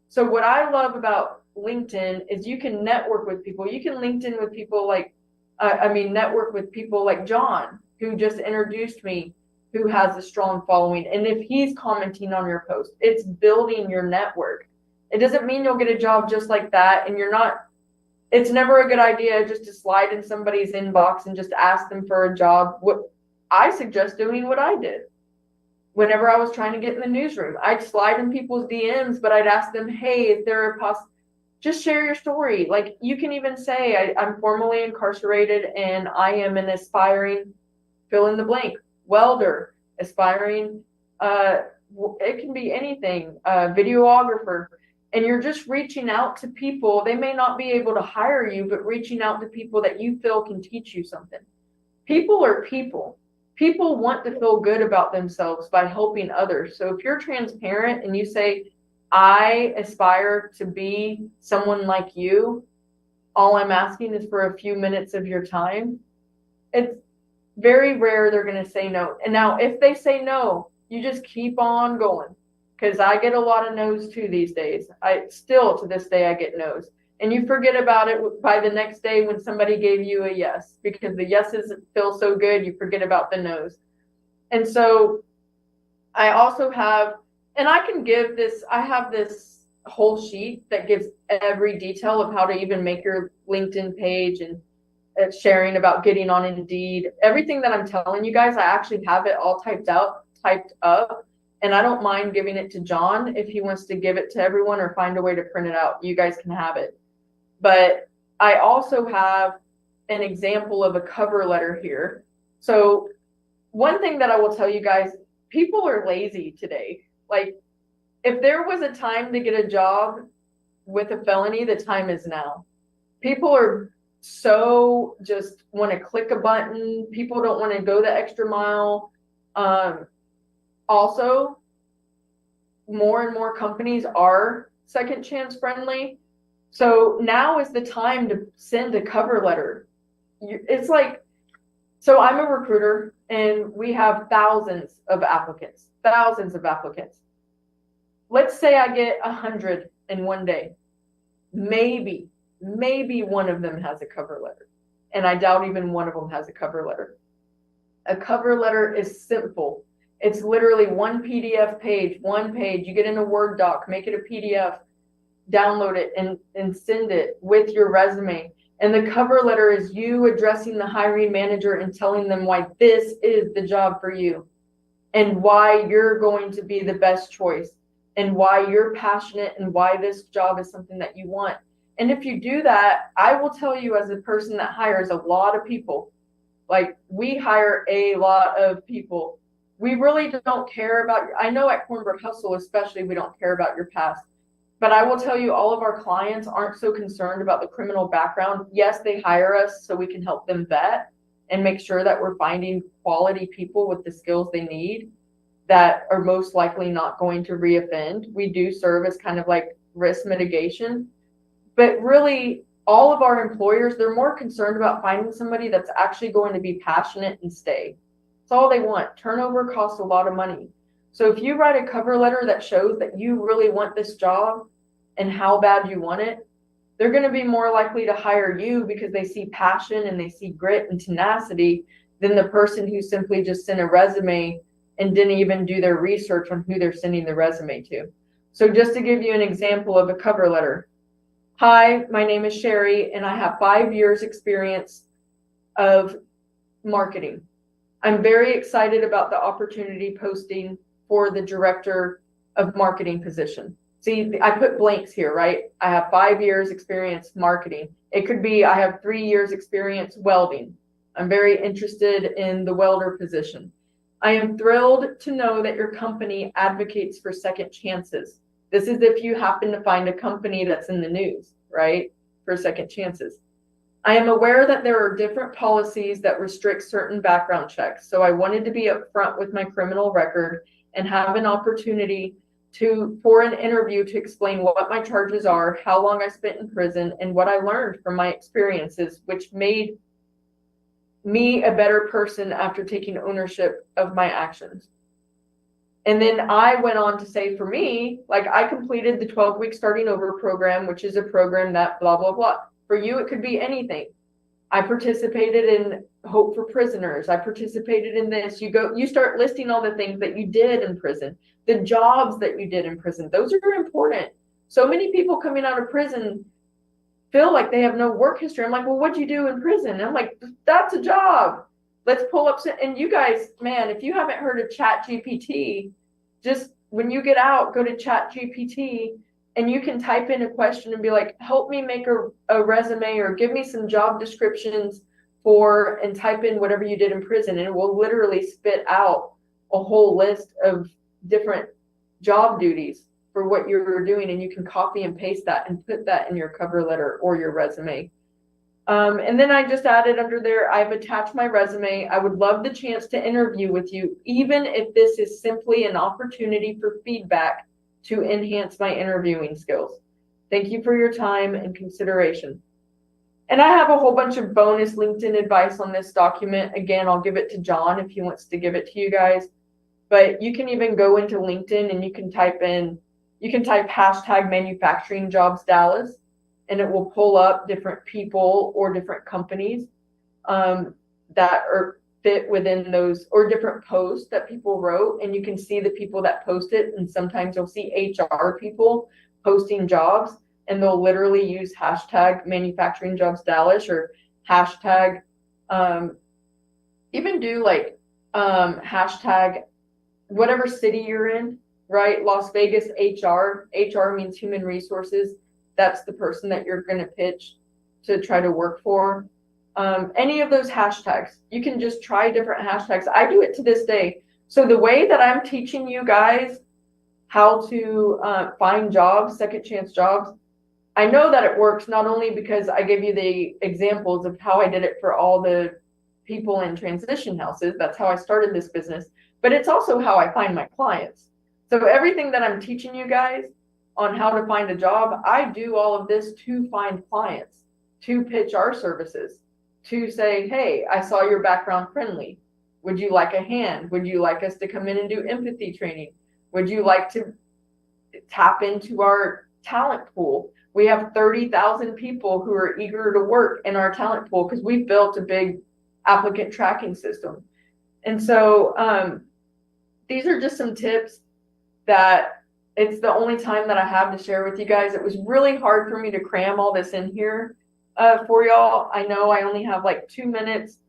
So what I love about LinkedIn is you can network with people. You can LinkedIn with people like, network with people like John, who just introduced me, who has a strong following. And if he's commenting on your post, it's building your network. It doesn't mean you'll get a job just like that. And it's never a good idea just to slide in somebody's inbox and just ask them for a job. What I suggest doing what I did. Whenever I was trying to get in the newsroom, I'd slide in people's DMs, but I'd ask them, hey, is there a just share your story. Like you can even say, I'm formerly incarcerated and I am an aspiring, fill in the blank, welder, aspiring, it can be anything, videographer. And you're just reaching out to people. They may not be able to hire you, but reaching out to people that you feel can teach you something. People are people. People want to feel good about themselves by helping others. So if you're transparent and you say, I aspire to be someone like you, all I'm asking is for a few minutes of your time, it's very rare they're going to say no. And now if they say no, you just keep on going. Because I get a lot of no's too these days. To this day, I get no's. And you forget about it by the next day when somebody gave you a yes, because the yeses feel so good, you forget about the no's. And so I also have, and I can give this, I have this whole sheet that gives every detail of how to even make your LinkedIn page and sharing about getting on Indeed. Everything that I'm telling you guys, I actually have it all typed up. And I don't mind giving it to John if he wants to give it to everyone or find a way to print it out. You guys can have it. But I also have an example of a cover letter here. So one thing that I will tell you guys, people are lazy today. Like if there was a time to get a job with a felony, the time is now. People are so just want to click a button. People don't want to go the extra mile. Also, more and more companies are second chance friendly. So now is the time to send a cover letter. It's like, so I'm a recruiter and we have thousands of applicants. Let's say I get 100 in one day. Maybe one of them has a cover letter. And I doubt even one of them has a cover letter. A cover letter is simple. It's literally one PDF page, one page. You get in a Word doc, make it a PDF, download it, and send it with your resume. And the cover letter is you addressing the hiring manager and telling them why this is the job for you and why you're going to be the best choice and why you're passionate and why this job is something that you want. And if you do that, I will tell you, as a person that hires a lot of people, like we hire a lot of people, we really don't care about, I know at Cornbrook Hustle especially, we don't care about your past. But I will tell you, all of our clients aren't so concerned about the criminal background. Yes, they hire us so we can help them vet and make sure that we're finding quality people with the skills they need that are most likely not going to reoffend. We do serve as kind of like risk mitigation. But really, all of our employers, they're more concerned about finding somebody that's actually going to be passionate and stay. That's all they want. Turnover costs a lot of money. So if you write a cover letter that shows that you really want this job and how bad you want it, they're going to be more likely to hire you because they see passion and they see grit and tenacity than the person who simply just sent a resume and didn't even do their research on who they're sending the resume to. So just to give you an example of a cover letter. Hi, my name is Cheri and I have 5 years experience of marketing. I'm very excited about the opportunity posting for the director of marketing position. See, I put blanks here, right? I have 5 years experience marketing. It could be I have 3 years experience welding. I'm very interested in the welder position. I am thrilled to know that your company advocates for second chances. This is if you happen to find a company that's in the news, right? For second chances. I am aware that there are different policies that restrict certain background checks. So I wanted to be upfront with my criminal record and have an opportunity for an interview to explain what my charges are, how long I spent in prison, and what I learned from my experiences, which made me a better person after taking ownership of my actions. And then I went on to say, for me, like I completed the 12-week starting over program, which is a program that blah, blah, blah. For you, it could be anything. I participated in Hope for Prisoners. I participated in this. You start listing all the things that you did in prison, the jobs that you did in prison. Those are important. So many people coming out of prison feel like they have no work history. I'm like, well, what'd you do in prison? And I'm like, that's a job. Let's pull up. And you guys, man, if you haven't heard of ChatGPT, just when you get out, go to ChatGPT and you can type in a question and be like, help me make a resume or give me some job descriptions and type in whatever you did in prison. And it will literally spit out a whole list of different job duties for what you're doing. And you can copy and paste that and put that in your cover letter or your resume. And then I just added under there, I've attached my resume. I would love the chance to interview with you, even if this is simply an opportunity for feedback to enhance my interviewing skills. Thank you for your time and consideration. And I have a whole bunch of bonus LinkedIn advice on this document. Again, I'll give it to John if he wants to give it to you guys. But you can even go into LinkedIn and you can type hashtag manufacturing jobs Dallas, and it will pull up different people or different companies that are fit within those, or different posts that people wrote, and you can see the people that post it. And sometimes you'll see HR people posting jobs, and they'll literally use hashtag manufacturing jobs Dallas or hashtag even do like hashtag whatever city you're in, right? Las Vegas HR. HR means human resources. That's the person that you're going to pitch to try to work for. Any of those hashtags, you can just try different hashtags. I do it to this day. So the way that I'm teaching you guys how to find jobs, second chance jobs, I know that it works not only because I give you the examples of how I did it for all the people in transition houses. That's how I started this business, but it's also how I find my clients. So everything that I'm teaching you guys on how to find a job, I do all of this to find clients, to pitch our services, to say, hey, I saw your background friendly. Would you like a hand? Would you like us to come in and do empathy training? Would you like to tap into our talent pool? We have 30,000 people who are eager to work in our talent pool because we've built a big applicant tracking system. And so these are just some tips that it's the only time that I have to share with you guys. It was really hard for me to cram all this in here for y'all. I know I only have like 2 minutes.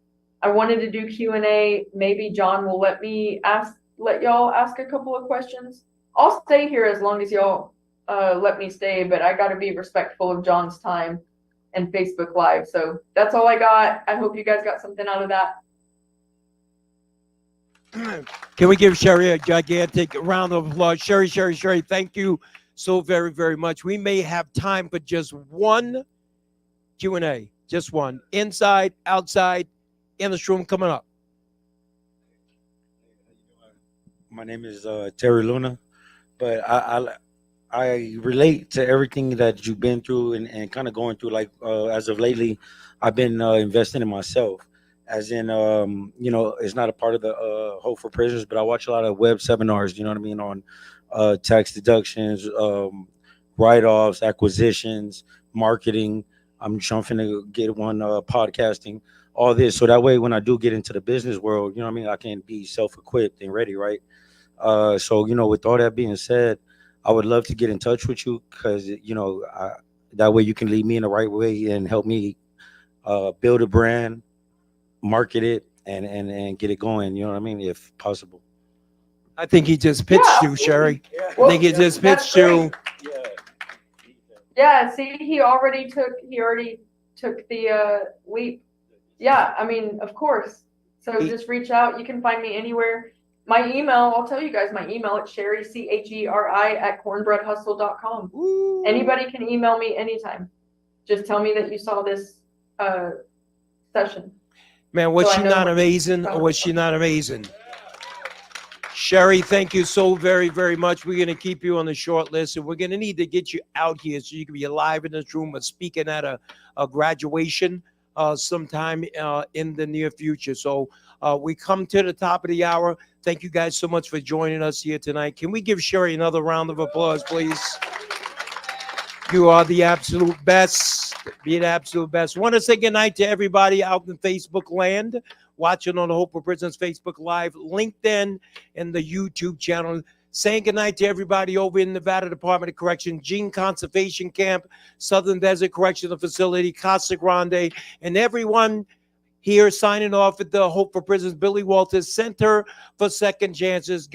I wanted to do Q&A. Maybe John will let y'all ask a couple of questions. I'll stay here as long as y'all let me stay, but I got to be respectful of John's time and Facebook Live. So that's all I got. I hope you guys got something out of that. Can we give Cheri a gigantic round of applause? Cheri, thank you so very, very much. We may have time for just one Q&A, just one. Inside, outside, in this room, coming up. My name is Terry Luna, but I relate to everything that you've been through and kind of going through. Like as of lately, I've been investing in myself. As in, it's not a part of the Hope for Prisoners, but I watch a lot of web seminars, you know what I mean, on tax deductions, write-offs, acquisitions, marketing. I'm trying to get one podcasting, all this. So that way, when I do get into the business world, you know what I mean, I can be self-equipped and ready, right? So, with all that being said, I would love to get in touch with you because, that way you can lead me in the right way and help me build a brand, market it, and get it going, you know what I mean, if possible. I think he just pitched you, Cheri. I think he just pitched you. Yeah, see, he already took the leap. Yeah, I mean, of course. So just reach out. You can find me anywhere. My email, I'll tell you guys my email. It's Cheri, Cheri @cornbreadhustle.com. Anybody can email me anytime. Just tell me that you saw this session. Man, was she not amazing or was she not amazing? Cheri, thank you so very, very much. We're going to keep you on the short list, and we're going to need to get you out here so you can be live in this room or speaking at a graduation sometime in the near future. So we come to the top of the hour. Thank you guys so much for joining us here tonight. Can we give Cheri another round of applause, please? You are the absolute best. Be the absolute best. Want to say good night to everybody out in Facebook land, watching on the Hope for Prisoners Facebook Live, LinkedIn, and the YouTube channel. Saying good night to everybody over in Nevada Department of Correction, Gene Conservation Camp, Southern Desert Correctional Facility, Casa Grande, and everyone here signing off at the Hope for Prisoners Billy Walters Center for Second Chances.